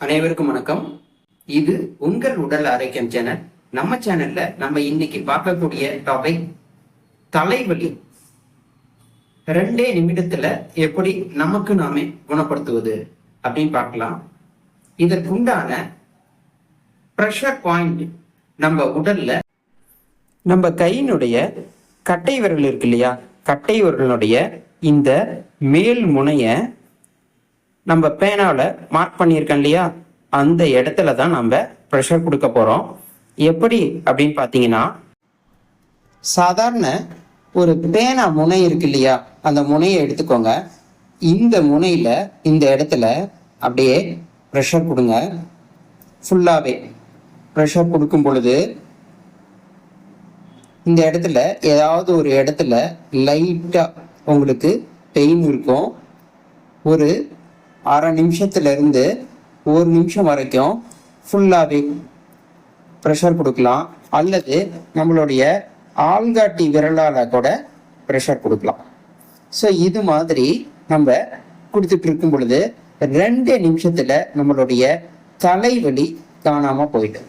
அனைவருக்கும் வணக்கம். இது உங்கள் உடல் ஆரோக்கியம் சேனல். நம்ம சேனல்ல நம்ம இன்னைக்கு பார்க்கக்கூடிய டாபிக் தலைவலி. 2 நிமிடத்துல எப்படி நமக்கு நாமே குணப்படுத்துவது அப்படின்னு பார்க்கலாம். இதற்குண்டான ப்ரெஷர் பாயிண்ட் நம்ம உடல்ல நம்ம கையினுடைய கட்டை விரல் இருக்கு இல்லையா, கட்டை விரலுடைய இந்த மேல் முனைய நம்ம பேனாவில் மார்க் பண்ணியிருக்கோம் இல்லையா, அந்த இடத்துல தான் நம்ம ப்ரெஷர் கொடுக்க போகிறோம். எப்படி அப்படின்னு பார்த்தீங்கன்னா, சாதாரண ஒரு பேனா முனை இருக்கு இல்லையா, அந்த முனையை எடுத்துக்கோங்க. இந்த முனையில் இந்த இடத்துல அப்படியே ப்ரெஷர் கொடுங்க. ஃபுல்லாகவே ப்ரெஷர் கொடுக்கும் பொழுது இந்த இடத்துல ஏதாவது ஒரு இடத்துல லைட்டாக உங்களுக்கு பெயின் இருக்கும். ஒரு அரை நிமிஷத்துலேருந்து 1 நிமிஷம் வரைக்கும் ஃபுல்லாகவே ப்ரெஷர் கொடுக்கலாம். அல்லது நம்மளுடைய ஆள்காட்டி விரலால் கூட ப்ரெஷர் கொடுக்கலாம். ஸோ இது மாதிரி நம்ம கொடுத்துட்டு இருக்கும் பொழுது 2 நிமிஷத்தில் நம்மளுடைய தலைவலி காணாமல் போயிடும்.